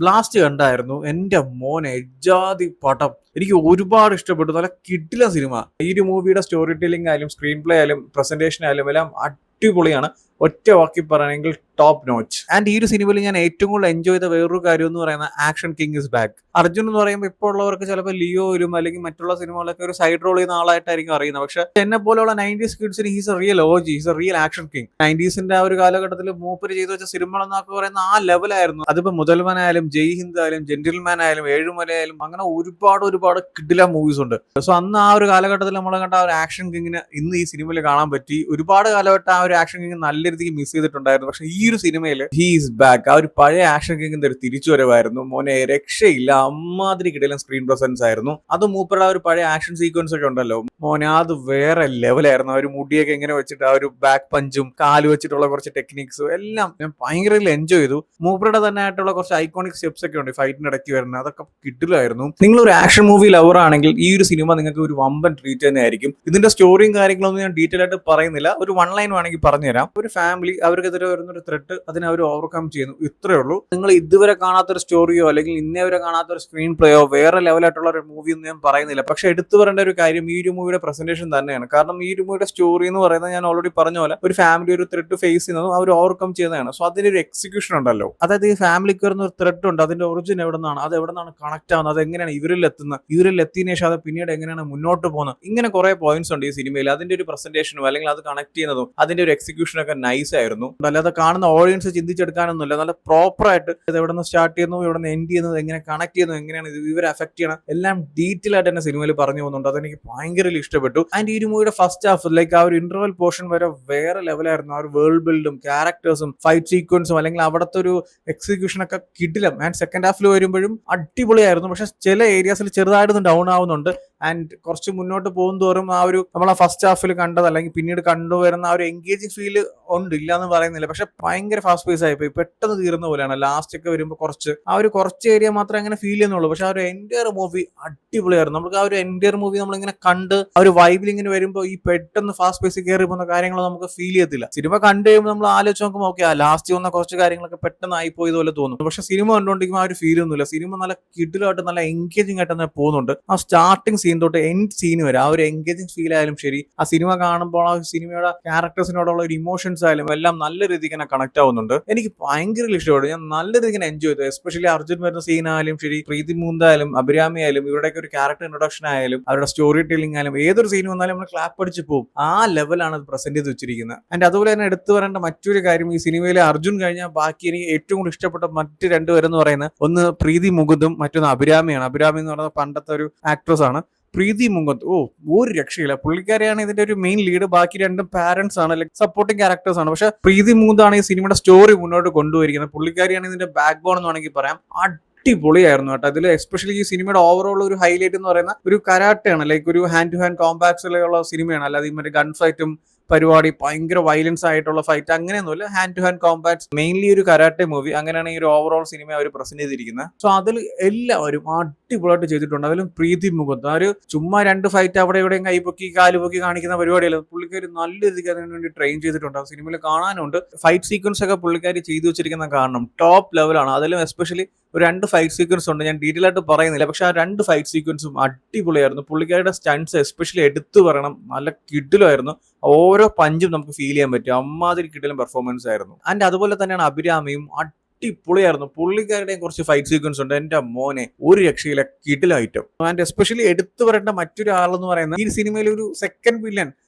Blast കണ്ടായിരുന്നു. എന്റെ മോനെ എജാതി പടം. എനിക്ക് ഒരുപാട് ഇഷ്ടപ്പെട്ടു. നല്ല കിടിലൻ സിനിമ. ഈ ഒരു മൂവിയുടെ സ്റ്റോറി ടെല്ലിംഗ് ആയാലും സ്ക്രീൻ പ്ലേ ആയാലും പ്രസന്റേഷൻ ആയാലും എല്ലാം അടിപൊളിയാണ്. ഒറ്റ വാക്കി പറയണമെങ്കിൽ ടോപ്പ് നോച്ച്. ആൻഡ് ഈ ഒരു സിനിമയിൽ ഞാൻ ഏറ്റവും കൂടുതൽ എൻജോയ് ചെയ്ത വേറൊരു കാര്യം എന്ന് പറയുന്നത് action king is back. Arjun എന്ന് പറയുമ്പോൾ ഇപ്പോൾ ഉള്ളവർക്ക് ചിലപ്പോൾ ലിയോയിലും അല്ലെങ്കിൽ മറ്റുള്ള സിനിമകളൊക്കെ ഒരു സൈഡ് റോൾ ചെയ്യുന്ന ആളായിട്ടായിരിക്കും അറിയുന്നത്. പക്ഷെ എന്നെ പോലെയുള്ള 90s കിഡ്സിന് he's a real OG, he's a real action king. 90s ആ ഒരു കാലഘട്ടത്തിൽ മൂപ്പര് ചെയ്തു വെച്ച സിനിമകളെന്നൊക്കെ പറയുന്ന ആ ലെവലായിരുന്നു. അതിപ്പോ മുതൽമൻ ആയാലും ജയ് ഹിന്ദ് ആയാലും ജെന്റിൽമാൻ ആയാലും ഏഴുമലയായാലും അങ്ങനെ ഒരുപാട് കിടില മൂവീസ് ഉണ്ട്. സോ അന്ന് ആ ഒരു കാലഘട്ടത്തിൽ നമ്മൾ കണ്ട ആ ഒരു ആക്ഷൻ കിങ്ങിന് ഇന്ന് ഈ സിനിമയിൽ കാണാൻ പറ്റി. ഒരുപാട് കാലഘട്ടം ആ ഒരു ആക്ഷൻ കിങ് നല്ല രീതിക്ക് മിസ് ചെയ്തിട്ടുണ്ടായിരുന്നു. പക്ഷെ ഈ ഒരു സിനിമയിൽ ഹി ഈസ് ബാക്ക്. ആ ഒരു പഴയ ആക്ഷൻ കിങ്ങിന്റെ ഒരു തിരിച്ചുവരവായിരുന്നു. മോനെ രക്ഷയില്ല. അമ്മാതിരി കിടലൻ സ്ക്രീൻ പ്രസൻസ് ആയിരുന്നു. അത് മൂപ്പറുടെ ആ ഒരു പഴയ ആക്ഷൻ സീക്വൻസ് ഒക്കെ ഉണ്ടല്ലോ മോനെ, അത് വേറെ ലെവലായിരുന്നു. ആ ഒരു മുടിയൊക്കെ ഇങ്ങനെ വെച്ചിട്ട് ആ ഒരു ബാക്ക് പഞ്ചും കാല് വെച്ചിട്ടുള്ള കുറച്ച് ടെക്നിക്സും എല്ലാം ഞാൻ ഭയങ്കര എൻജോയ് ചെയ്തു. മൂപ്പറുടെ തന്നെ ആയിട്ടുള്ള കുറച്ച് ഐക്കോണിക് സ്റ്റെപ്സ് ഒക്കെ ഉണ്ട് ഫൈറ്റിന് ഇടയ്ക്ക് വരുന്നത്. അതൊക്കെ കിട്ടില്ലായിരുന്നു. നിങ്ങൾ ഒരു ആക്ഷൻ മൂവി ലവർ ആണെങ്കിൽ ഈ ഒരു സിനിമ നിങ്ങൾക്ക് ഒരു വമ്പൻ ട്രീറ്റ് തന്നെ ആയിരിക്കും. ഇതിന്റെ സ്റ്റോറിയും കാര്യങ്ങളൊന്നും ഞാൻ ഡീറ്റെയിൽ ആയിട്ട് പറയുന്നില്ല. ഒരു വൺ ലൈൻ വേണമെങ്കിൽ പറഞ്ഞുതരാം. ഒരു ഫാമിലി അവർക്കെതിരെ വരുന്ന ഒരു ത്രെട്ട്, അതിനെ അവർ ഓവർകം ചെയ്യുന്നു. ഇത്രയേ ഉള്ളൂ. നിങ്ങൾ ഇതുവരെ കാണാത്തൊരു സ്റ്റോറിയോ അല്ലെങ്കിൽ ഇന്നേവരെ കാണാത്തൊരു സ്ക്രീൻ പ്ലേയോ വേറെ ലെവലായിട്ടുള്ള ഒരു മൂവി ഒന്നും ഞാൻ പറയുന്നില്ല. പക്ഷെ എടുത്തു പറയേണ്ട ഒരു കാര്യം ഈ ഒരു മൂവിയുടെ പ്രസന്റേഷൻ തന്നെയാണ്. കാരണം ഈ ഒരു മൂവിയുടെ സ്റ്റോറി എന്ന് പറയുന്നത് ഞാൻ ഓൾറെഡി പറഞ്ഞ പോലെ ഒരു ഫാമിലി ഒരു ത്രെട്ട് ഫേസ് ചെയ്യുന്നതും അവർ ഓവർകം ചെയ്യുന്നതാണ്. സോ അതിന്റെ ഒരു എക്സിക്യൂഷൻ ഉണ്ടല്ലോ, അതായത് ഈ ഫാമിലിക്ക് വരുന്ന ഒരു ത്രെട്ട് ഉണ്ട്, അതിന്റെ ഒറിജിൻ എവിടെ നിന്നാണ്, അത് എവിടെ നിന്നാണ് കണക്ട് ആവുന്നത്, അത് എങ്ങനെയാണ് ഇവരിൽ എത്തുന്നത്, ഇവരിൽ എത്തിയതിനു ശേഷം അത് പിന്നീട് എങ്ങനെയാണ് മുന്നോട്ട് പോകുന്നത്, ഇങ്ങനെ കുറെ പോയിന്റ്സ് ഉണ്ട് ഈ സിനിമയിൽ. അതിന്റെ ഒരു പ്രസന്റേഷനും അല്ലെങ്കിൽ അത് കണക്ട് ചെയ്യുന്നതും അതിന്റെ ഒരു എക്സിക്യൂഷൻ ഒക്കെ നൈസ് ആയിരുന്നു. അല്ലാതെ കാണുന്ന ഓഡിയൻസ് ചിന്തിച്ചെടുക്കാനൊന്നുമില്ല. നല്ല പ്രോപ്പർ ആയിട്ട് ഇത് എവിടെ നിന്ന് സ്റ്റാർട്ട് ചെയ്യുന്നു, എവിടെ നിന്ന് എൻഡ് ചെയ്യുന്നത്, എങ്ങനെ കണക്ട് ചെയ്യുന്നു, എങ്ങനെയാണ് ഇത് ഇവരെ അഫക്ട് ചെയ്യണം, എല്ലാം ഡീറ്റെയിൽ ആയിട്ട് തന്നെ സിനിമയിൽ പറഞ്ഞു പോകുന്നുണ്ട്. അതെനിക്ക് ഭയങ്കര ഇഷ്ടപ്പെട്ടു. ആൻഡ് ഈ ഒരു മൂവിയുടെ ഫസ്റ്റ് ഹാഫ് ലൈക്ക് ആ ഒരു ഇന്റർവൽ പോർഷൻ വരെ വേറെ ലെവലായിരുന്നു. ആ ഒരു വേൾഡ് ബിൽഡും ക്യാരക്ടേഴ്സും ഫൈറ്റ് സീക്വൻസും അല്ലെങ്കിൽ അവിടുത്തെ ഒരു എക്സിക്യൂഷൻ ഒക്കെ കിടിലം. ആൻഡ് സെക്കൻഡ് ഹാഫിൽ വരുമ്പോഴും അടിപൊളിയായിരുന്നു. പക്ഷെ ചില ഏരിയാസിൽ ചെറുതായിട്ടൊന്നും ഡൗൺ ആവുന്നുണ്ട്. ആൻഡ് കുറച്ച് മുന്നോട്ട് പോകും തോറും ആ ഒരു നമ്മൾ ആ ഫസ്റ്റ് ഹാഫിൽ കണ്ടത് അല്ലെങ്കിൽ പിന്നീട് കണ്ടുവരുന്ന ആ ഒരു എൻഗേജിങ് ഫീൽ ഉണ്ട്, ഇല്ല എന്ന് പറയുന്നില്ല. പക്ഷെ ഭയങ്കര ഫാസ്റ്റ് പേസ് ആയിപ്പോയി, പെട്ടെന്ന് തീർന്ന പോലെയാണ്. ലാസ്റ്റ് ഒക്കെ വരുമ്പോൾ കുറച്ച് ഏരിയ മാത്രമേ അങ്ങനെ ഫീൽ ചെയ്യുന്നുള്ളൂ. പക്ഷെ ആ ഒരു എൻറ്റയർ മൂവി അടിപൊളിയായിരുന്നു. നമുക്ക് ആ ഒരു എൻറ്റയർ മൂവി നമ്മളിങ്ങനെ കണ്ട് ആ ഒരു വൈബിൽ ഇങ്ങനെ വരുമ്പോൾ ഈ പെട്ടെന്ന് ഫാസ്റ്റ് പേസിൽ കയറി പോകുന്ന കാര്യങ്ങൾ നമുക്ക് ഫീൽ ചെയ്യത്തില്ല. സിനിമ കണ്ടു കഴിയുമ്പോൾ നമ്മൾ ആലോചിച്ച് നോക്കുമ്പോൾ ഓക്കെ, ആ ലാസ്റ്റ് വന്ന കുറച്ച് കാര്യങ്ങളൊക്കെ പെട്ടെന്ന് ആയിപ്പോയത് പോലെ തോന്നും. പക്ഷെ സിനിമ കണ്ടുകൊണ്ടിരിക്കുമ്പോൾ ആ ഒരു ഫീൽ ഒന്നുമില്ല. സിനിമ നല്ല കിടിലായിട്ട് നല്ല എൻഗേജിംഗ് ആയിട്ട് തന്നെ പോകുന്നുണ്ട്. ആ സ്റ്റാർട്ടിംഗ് സീൻ തൊട്ട് എൻഡ് സീൻ വരെ ആ ഒരു എൻഗേജിംഗ് ഫീൽ ആയാലും ശരി, ആ സിനിമ കാണുമ്പോൾ ആ സിനിമയുടെ ക്യാരക്ടേഴ്സിനോടുള്ള ഒരു ഇമോഷൻസ് ആയാലും എല്ലാം നല്ല രീതിക്ക് തന്നെ കണക്ട് ആവുന്നുണ്ട്. എനിക്ക് ഭയങ്കര ഇഷ്ടപ്പെട്ടു. ഞാൻ നല്ല രീതിക്ക് എൻജോയ് ചെയ്തു. എസ്പെഷ്യലി അർജുൻ വരുന്ന സീൻ ആയാലും ശരി, പ്രീതി മൂന്ത ആയാലും അഭിരാമി ആയാലും ഇവരുടെയൊക്കെ ഒരു ക്യാരക്ടർ ഇൻട്രൊഡക്ഷൻ ആയാലും അവരുടെ സ്റ്റോറി ടെല്ലിംഗ് ആയാലും ഏതൊരു സീൻ വന്നാലും നമ്മൾ ക്ലാപ്പ് അടിച്ച് പോകും. ആ ലെവലാണ് അത് പ്രസന്റ് ചെയ്ത് വെച്ചിരിക്കുന്നത്. ആൻഡ് അതുപോലെ തന്നെ എടുത്തു പറയേണ്ട മറ്റൊരു കാര്യം, ഈ സിനിമയിലെ അർജുൻ കഴിഞ്ഞാൽ ബാക്കി എനിക്ക് ഏറ്റവും കൂടുതൽ ഇഷ്ടപ്പെട്ട മറ്റ് രണ്ടുപേരെന്ന് പറയുന്നത് ഒന്ന് പ്രീതി മുകുന്ദും മറ്റൊന്ന് അഭിരാമിയാണ്. അഭിരാമി എന്ന് പറയുന്നത് പണ്ടത്തെ ഒരു ആക്ട്രസ് ആണ്. പ്രീതി മുകുന്ദ് ഒരു രക്ഷയില്ല. പുള്ളിക്കാരിയാണ് ഇതിന്റെ ഒരു മെയിൻ ലീഡ്. ബാക്കി രണ്ടും പാരന്റ്സ് ആണ്, ലൈക് സപ്പോർട്ടിംഗ് ക്യാരക്ടേഴ്സ് ആണ്. പക്ഷെ പ്രീതി മുകുന്ദാണ് ഈ സിനിമയുടെ സ്റ്റോറി മുന്നോട്ട് കൊണ്ടുപോയിരിക്കുന്നത്. പുള്ളിക്കാരിയാണ് ഇതിന്റെ ബാക്ക് ബോൺ എന്ന് വേണമെങ്കിൽ പറയാം. അടിപൊളിയായിരുന്നു കേട്ടോ. അതിൽ എസ്പെഷ്യലി ഈ സിനിമയുടെ ഓവറോൾ ഒരു ഹൈലൈറ്റ് എന്ന് പറയുന്ന ഒരു കരാട്ടയാണ്, ലൈക്ക് ഒരു ഹാൻഡ് ടു ഹാൻഡ് കോമ്പാക്ട്സിലുള്ള സിനിമയാണ്. അല്ലാതെ ഈ മറ്റേ ഗൺ ഫൈറ്റും പരിപാടി ഭയങ്കര വയലൻസ് ആയിട്ടുള്ള ഫൈറ്റ് അങ്ങനെയൊന്നുമില്ല. ഹാൻഡ് ടു ഹാൻഡ് കോമ്പാക്ട്സ്, മെയിൻലി ഒരു കരാട്ടെ മൂവി. അങ്ങനെയാണ് ഈ ഒരു ഓവറോൾ സിനിമ അവർ പ്രസന്റ് ചെയ്തിരിക്കുന്നത്. സോ അതിൽ എല്ലാവരും അടിപൊളിയായിട്ട് ചെയ്തിട്ടുണ്ട്. അതിലും പ്രീതി മുകുന്ദ് ഒരു ചുമ്മാ രണ്ട് ഫൈറ്റ് അവിടെ ഇവിടെയും കൈപ്പൊക്കി കാലുപൊക്കി കാണിക്കുന്ന പരിപാടിയല്ല. പുള്ളിക്കാരി നല്ല രീതിക്ക് അതിനു വേണ്ടി ട്രെയിൻ ചെയ്തിട്ടുണ്ട്. ആ സിനിമയിൽ കാണാനുണ്ട്. ഫൈറ്റ് സീക്വൻസ് ഒക്കെ പുള്ളിക്കാരി ചെയ്തു വെച്ചിരിക്കുന്ന കാരണം ടോപ്പ് ലെവലാണ്. അതിലും എസ്പെഷ്യലി ഒരു രണ്ട് ഫൈറ്റ് സീക്വൻസ് ഉണ്ട്, ഞാൻ ഡീറ്റെയിൽ ആയിട്ട് പറയുന്നില്ല. പക്ഷെ ആ രണ്ട് ഫൈറ്റ് സീക്വൻസും അടിപൊളിയായിരുന്നു. പുള്ളിക്കാരുടെ സ്റ്റൺസ് എസ്പെഷ്യലി എടുത്തു പറയണം, നല്ല കിടിലായിരുന്നു. ഓരോ പഞ്ചും നമുക്ക് ഫീൽ ചെയ്യാൻ പറ്റും. അമ്മാതിരി കിടിലൻ പെർഫോമൻസ് ആയിരുന്നു. ആൻഡ് അതുപോലെ തന്നെയാണ് അഭിരാമിയും അടിപൊളിയായിരുന്നു. പുള്ളിക്കാരുടെയും കുറച്ച് ഫൈറ്റ് സീക്വൻസ് ഉണ്ട്, എന്റെ മോനെ ഒരു രക്ഷയില്ല, കിടില ഐറ്റം. ആൻഡ് എസ്പെഷ്യലി എടുത്തു പറയേണ്ട മറ്റൊരാളെന്ന് പറയുന്നത് ഈ സിനിമയിൽ ഒരു സെക്കൻഡ്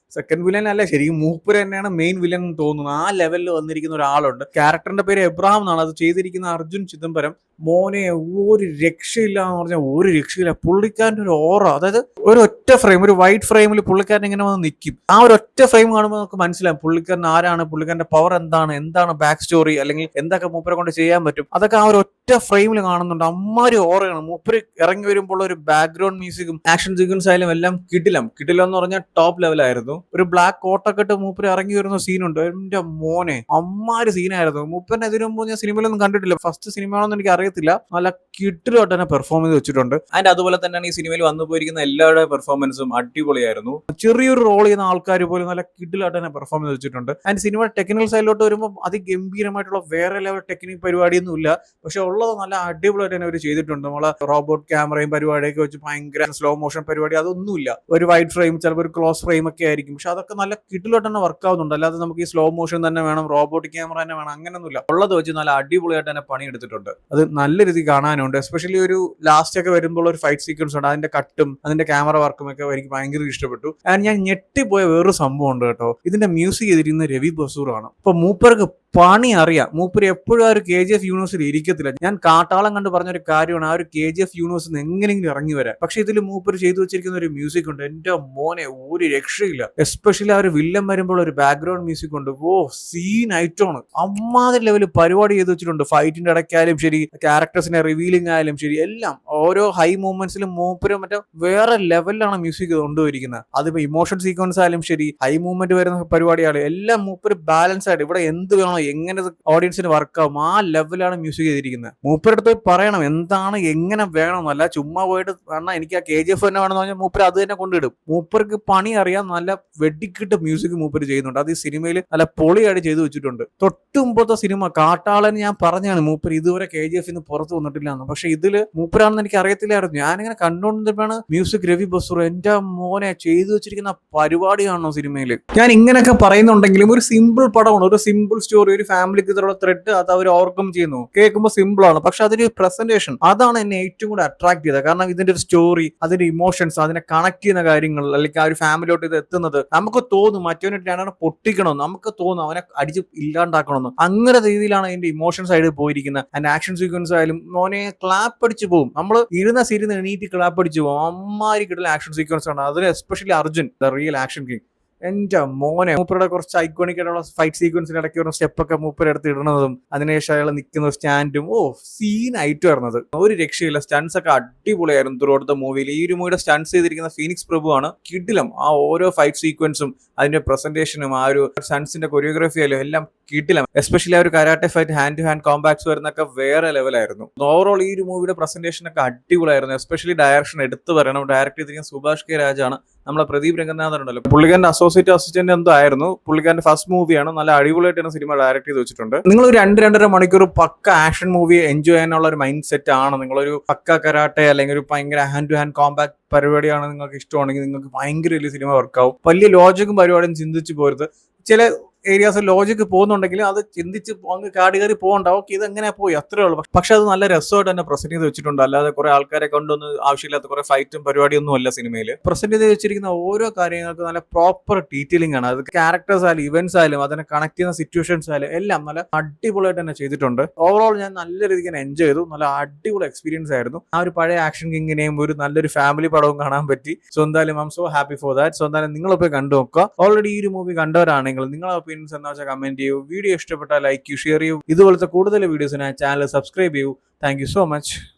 വില്ലൻ അല്ല, ശരിക്കും മൂപ്പര് തന്നെയാണ് മെയിൻ വില്ലൻ എന്ന് തോന്നുന്നു. ആ ലെവലിൽ വന്നിരിക്കുന്ന ഒരാളുണ്ട്. ക്യാരക്ടറിന്റെ പേര് എബ്രഹാം എന്നാണ്. അത് ചെയ്തിരിക്കുന്ന അർജുൻ ചിദംബരം. മോനെ ഒരു രക്ഷയില്ല എന്ന് പറഞ്ഞാൽ ഒരു രക്ഷയില്ല. പുള്ളിക്കാരൻ്റെ ഒരു ഓറ, അതായത് ഒരു ഒറ്റ ഫ്രെയിം, ഒരു വൈറ്റ് ഫ്രെയിമിൽ പുള്ളിക്കാരൻ ഇങ്ങനെ വന്ന് നിൽക്കും. ആ ഒരു ഒറ്റ ഫ്രെയിം കാണുമ്പോൾ നമുക്ക് മനസ്സിലാവും പുള്ളിക്കാരൻ ആരാണ്, പുള്ളിക്കാരന്റെ പവർ എന്താണ് ബാക്ക് സ്റ്റോറി, അല്ലെങ്കിൽ എന്തൊക്കെ മൂപ്പരെ കൊണ്ട് ചെയ്യാൻ പറ്റും. അതൊക്കെ ആ ഒരു ഒറ്റ ഫ്രെയിമിൽ കാണുന്നുണ്ട്. അമ്മാരി ഓറയാണ്. മൂപ്പര് ഇറങ്ങി വരുമ്പോൾ ഒരു ബാക്ക്ഗ്രൗണ്ട് മ്യൂസിക്കും ആക്ഷൻ സീക്വൻസ് ആയാലും എല്ലാം കിടിലം എന്ന് പറഞ്ഞാൽ ടോപ്പ് ലെവലായിരുന്നു. ഒരു ബ്ലാക്ക് കോട്ടൊക്കെ ഇട്ട് മൂപ്പര് ഇറങ്ങി വരുന്ന സീനുണ്ട്, എന്റെ മോനെ അമ്മാര് സീനായിരുന്നു. മൂപ്പരിനെ ഇതിനു മുമ്പ് ഞാൻ സിനിമയിലൊന്നും കണ്ടിട്ടില്ല. ഫസ്റ്റ് സിനിമയാണെന്ന് എനിക്ക് അറിയത്തില്ല. അറിയത്തില്ല, നല്ല കിട്ടിലോട്ട് തന്നെ പെർഫോം ചെയ്ത് വെച്ചിട്ടുണ്ട്. ആൻഡ് അതുപോലെ തന്നെയാണ് ഈ സിനിമയിൽ വന്നു പോയിരിക്കുന്ന എല്ലാവരുടെ പെർഫോമൻസും അടിപൊളിയായിരുന്നു. ചെറിയൊരു റോൾ ചെയ്യുന്ന ആൾക്കാർ പോലും നല്ല കിട്ടിലോട്ട് തന്നെ പെർഫോം ചെയ്ത് വെച്ചിട്ടുണ്ട്. ആൻഡ് സിനിമ ടെക്നിക്കൽ സൈഡിലോട്ട് വരുമ്പോൾ അതിഗംഭീരമായിട്ടുള്ള വേറെ ലെവൽ ടെക്നിക് പരിപാടിയൊന്നും ഇല്ല, പക്ഷെ ഉള്ളത് നല്ല അടിപൊളിയായിട്ട് തന്നെ അവർ ചെയ്തിട്ടുണ്ട്. നമ്മളെ റോബോട്ട് ക്യാമറയും പരിപാടിയൊക്കെ വെച്ച് ഭയങ്കര സ്ലോ മോഷൻ പരിപാടി അതൊന്നുമില്ല. ഒരു വൈഡ് ഫ്രെയിം, ചിലപ്പോൾ ഒരു ക്ലോസ് ഫ്രെയിം ഒക്കെ ആയിരിക്കും, പക്ഷെ അതൊക്കെ നല്ല കിട്ടിലോട്ട് തന്നെ വർക്ക് ആവുന്നുണ്ട്. അല്ലാതെ നമുക്ക് ഈ സ്ലോ മോഷൻ തന്നെ വേണം, റോബോട്ടിക് ക്യാമറ തന്നെ വേണം, അങ്ങനെയൊന്നുമില്ല. ഉള്ളത് വെച്ച് നല്ല അടിപൊളിയായിട്ട് തന്നെ പണിയെടുത്തിട്ടുണ്ട്. അത് നല്ല രീതി കാണാനുണ്ട്. എസ്പെഷ്യലി ഒരു ലാസ്റ്റ് ഒക്കെ വരുമ്പോൾ ഒരു ഫൈറ്റ് സീക്വൻസ് ഉണ്ട്, അതിന്റെ കട്ടും അതിന്റെ ക്യാമറ വർക്കും ഒക്കെ എനിക്ക് ഭയങ്കര ഇഷ്ടപ്പെട്ടു. ആൻഡ് ഞാൻ ഞെട്ടിപ്പോയ വേറൊരു സംഭവം ഉണ്ട് കേട്ടോ. ഇതിന്റെ മ്യൂസിക് ചെയ്തിരിക്കുന്നത് രവി ബസൂർ ആണ്. ഇപ്പൊ മൂപ്പർക്ക് പണി അറിയാം. മൂപ്പര് എപ്പോഴും ആ ഒരു KGF യൂണിവേഴ്സിൽ ഇരിക്കത്തില്ല. ഞാൻ കാട്ടാളം കണ്ട് പറഞ്ഞൊരു കാര്യമാണ്, ആ ഒരു KGF യൂണിവേഴ്സിൽ നിന്ന് എങ്ങനെയെങ്കിലും ഇറങ്ങി വരാൻ. പക്ഷെ ഇതിൽ മൂപ്പര് ചെയ്തു വെച്ചിരിക്കുന്ന ഒരു മ്യൂസിക് ഉണ്ട്, എന്റെ മോനെ ഒരു രക്ഷയില്ല. എസ്പെഷ്യലി ആ ഒരു വില്ലൻ വരുമ്പോൾ ഒരു ബാക്ക്ഗ്രൗണ്ട് മ്യൂസിക് ഉണ്ട്, ഓ സീൻ ഐറ്റമാണ്. അമ്മാതിരി ലെവല് പരിപാടി ചെയ്ത് വെച്ചിട്ടുണ്ട്. ഫൈറ്റിന്റെ ഇടയ്ക്കായാലും ശരി, ക്യാരക്ടേഴ്സിനെ റിവീലിംഗ് ആയാലും ശരി, എല്ലാം ഓരോ ഹൈ മൂവ്മെന്റ്സിലും മൂപ്പര് മറ്റേ വേറെ ലെവലിലാണ് മ്യൂസിക് കൊണ്ടുപോയിരിക്കുന്നത്. അതിപ്പോ ഇമോഷൻ സീക്വൻസ് ആയാലും ശരി, ഹൈ മൂവ്മെന്റ് വരുന്ന പരിപാടിയായാലും എല്ലാം മൂപ്പര് ബാലൻസ് ആയിട്ട് ഇവിടെ എന്ത് വേണോ എങ്ങനെ ഓഡിയൻസിന് വർക്കാവും ആ ലെവലാണ് മ്യൂസിക് ചെയ്തിരിക്കുന്നത്. മൂപ്പരടുത്ത് പറയണം എന്താണ് എങ്ങനെ വേണമെന്നല്ല, ചുമ്മാ പോയിട്ട് പറഞ്ഞാൽ എനിക്ക് ആ KGF തന്നെ വേണമെന്ന് പറഞ്ഞാൽ മൂപ്പര് അത് തന്നെ കൊണ്ടിടും. മൂപ്പർക്ക് പണി അറിയാം, നല്ല വെടിക്കിട്ട് മ്യൂസിക് മൂപ്പര് ചെയ്യുന്നുണ്ട്. അത് ഈ സിനിമയിൽ നല്ല പൊളിയായിട്ട് ചെയ്തു വെച്ചിട്ടുണ്ട്. തൊട്ടുമുമ്പത്തെ സിനിമ കാട്ടാളൻ ഞാൻ പറഞ്ഞാണ് മൂപ്പര് ഇതുവരെ KGF പുറത്ത് വന്നിട്ടില്ല എന്ന്, പക്ഷെ ഇതില് മൂപ്പരാണെന്ന് എനിക്ക് അറിയത്തില്ലായിരുന്നു. ഞാനിങ്ങനെ കണ്ടുകൊണ്ടിട്ടാണ് മ്യൂസിക് രവി ബസൂർ. എന്റെ മോനെ ചെയ്തു വെച്ചിരിക്കുന്ന പരിപാടിയാണോ സിനിമയിൽ. ഞാൻ ഇങ്ങനെയൊക്കെ പറയുന്നുണ്ടെങ്കിലും ഒരു സിമ്പിൾ പടമാണ്, ഒരു സിമ്പിൾ സ്റ്റോറി, ഒരു ഫാമിലിക്ക് ഇതിലുള്ള ത്രെഡ് അത് അവർ ഓവർകം ചെയ്യുന്നു. കേൾക്കുമ്പോൾ സിമ്പിൾ ആണ്, പക്ഷെ അതിന്റെ പ്രസന്റേഷൻ അതാണ് എന്നെ ഏറ്റവും കൂടെ അട്രാക്ട് ചെയ്തത്. കാരണം ഇതിന്റെ ഒരു സ്റ്റോറി, അതിന്റെ ഇമോഷൻസ്, അതിനെ കണക്ട് ചെയ്യുന്ന കാര്യങ്ങൾ, അല്ലെങ്കിൽ ആ ഒരു ഫാമിലിയോട്ട് ഇത് എത്തുന്നത് നമുക്ക് തോന്നും മറ്റവനെ പൊട്ടിക്കണം, നമുക്ക് തോന്നും അവനെ അടിച്ച് ഇല്ലാണ്ടാക്കണമെന്ന്. അങ്ങനെ രീതിയിലാണ് അതിന്റെ ഇമോഷൻ സൈഡ് പോയിരിക്കുന്നത്. അതിന്റെ ആക്ഷൻ സീക്വൻസ് ആയാലും മോനെ ക്ലാപ്പ് അടിച്ച് പോകും. നമ്മൾ ഇരുന്ന് എണീറ്റ് ക്ലാപ്പ് അടിച്ച് പോകും. അമ്മാരി കിട്ടുന്ന ആക്ഷൻ സീക്വൻസ് ആണ്. അതിന് especially Arjun, the real action king. എന്റെ മോനെ മൂപ്പരുടെ കുറച്ച് ഐക്കോണിക് ആയിട്ടുള്ള ഫൈറ്റ് സീക്വൻസിന് ഇടയ്ക്ക് വരുന്ന സ്റ്റെപ്പൊക്കെ മൂപ്പരെടുത്ത് ഇടുന്നതും അതിനുശേഷം അയാൾ നിൽക്കുന്ന സ്റ്റാൻഡും സീൻ ആയിട്ട് വരുന്നത് ഒരു രക്ഷയില്ല. സ്റ്റൺസ് ഒക്കെ അടിപൊളിയായിരുന്നു ത്രൂഔട്ട് ദ മൂവിയിൽ. ഈ ഒരു മൂവിയുടെ സ്റ്റൺസ് ചെയ്തിരിക്കുന്ന ഫീനിക്സ് പ്രഭു ആണ്. കിടിലം. ആ ഓരോ ഫൈറ്റ് സീക്വൻസും അതിന്റെ പ്രസന്റേഷനും ആ ഒരു സ്റ്റൺസിന്റെ കൊറിയോഗ്രാഫി ആയാലും എല്ലാം കിടിലം. എസ്പെഷ്യലി ആ ഒരു karate fight, hand to hand combats വരുന്നൊക്കെ വേറെ ലെവലായിരുന്നു. ഓവറോൾ ഈ ഒരു മൂവിയുടെ പ്രസന്റേഷൻ ഒക്കെ അടിപൊളിയായിരുന്നു. എസ്പെഷ്യലി ഡയറക്ഷൻ എടുത്തു പറയണം. ഡയറക്ട് ചെയ്തിരിക്കുന്ന സുഭാഷ് കെ രാജാണ്. നമ്മളെ പ്രദീപ് രംഗനാഥൻ ഉണ്ടല്ലോ, പുള്ളിക്കാരന്റെ അസോസിയേറ്റ് അസിസ്റ്റന്റ് എന്തോ ആയിരുന്നു. പുള്ളിക്കാരന്റെ ഫസ്റ്റ് മൂവിയാണ്. നല്ല അടിപൊളിയായിട്ടാണ് സിനിമ ഡയറക്ട് ചെയ്ത് വെച്ചിട്ടുണ്ട്. നിങ്ങൾ ഒരു 2-2.5 മണിക്കൂർ പക്ക ആക്ഷൻ മൂവി എൻജോയ് ചെയ്യാനുള്ള ഒരു മൈൻഡ് സെറ്റ് ആണ്. നിങ്ങളൊരു പക്ക കരാട്ടെ അല്ലെങ്കിൽ ഒരു ഭയങ്കര ഹാൻഡ് ടു ഹാൻഡ് കോമ്പാക്ട് പരിപാടിയാണ് നിങ്ങൾക്ക് ഇഷ്ടമാണെങ്കിൽ നിങ്ങൾക്ക് ഭയങ്കര വലിയ സിനിമ വർക്കാവും. വലിയ ലോജിക്കും പരിപാടിയും ചിന്തിച്ചു പോരുത്. ചില ഏരിയാസ് ലോജിക്ക് പോകുന്നുണ്ടെങ്കിലും അത് ചിന്തിച്ച് അങ്ങ് കാട് കയറി പോകണ്ട. ഓക്കെ, ഇത് എങ്ങനെ പോയി അത്രേ ഉള്ളൂ. പക്ഷെ അത് നല്ല രസമായിട്ട് തന്നെ പ്രസന്റ് ചെയ്ത് വെച്ചിട്ടുണ്ട്. അല്ലാതെ കുറെ ആൾക്കാരെ കൊണ്ടൊന്നും ആവശ്യമില്ലാത്ത കുറെ ഫൈറ്റും പരിപാടിയൊന്നും അല്ല സിനിമയിൽ. പ്രസന്റ് ചെയ്ത് വെച്ചിരിക്കുന്ന ഓരോ കാര്യങ്ങൾക്ക് നല്ല പ്രോപ്പർ ഡീറ്റെയിലിംഗ് ആണ്. അത് ക്യാരക്ടേഴ്സ് ആയാലും ഇവന്റ്സ് ആയാലും അതിനെ കണക്ട് ചെയ്യുന്ന സിറ്റുവേഷൻസ് ആയാലും എല്ലാം നല്ല അടിപൊളിയായിട്ട് തന്നെ ചെയ്തിട്ടുണ്ട്. ഓവറോൾ ഞാൻ നല്ല രീതിക്ക് എൻജോയ് ചെയ്തു. നല്ല അടിപൊളി എക്സ്പീരിയൻസ് ആയിരുന്നു. ആ ഒരു പഴയ ആക്ഷൻ കിങ്ങിനെയും ഒരു നല്ലൊരു ഫാമിലി പടവും കാണാൻ പറ്റി. സോ എന്തായാലും I M so happy for that. So എന്തായാലും നിങ്ങൾ പോയി കണ്ടു നോക്കുക. ഓൾറെഡി ഈ ഒരു മൂവി കണ്ടവരാണെങ്കിൽ നിങ്ങളെ ഒപ്പീനിയൻസ് എന്താ വെച്ചാൽ കമന്റ് ചെയ്യൂ. വീഡിയോ ഇഷ്ടപ്പെട്ടാൽ ലൈക്ക് ചെയ്യൂ, ഷെയർ ചെയ്യൂ. ഇതുപോലത്തെ കൂടുതൽ വീഡിയോസിനായി ചാനൽ സബ്സ്ക്രൈബ് ചെയ്യൂ. Thank you so much.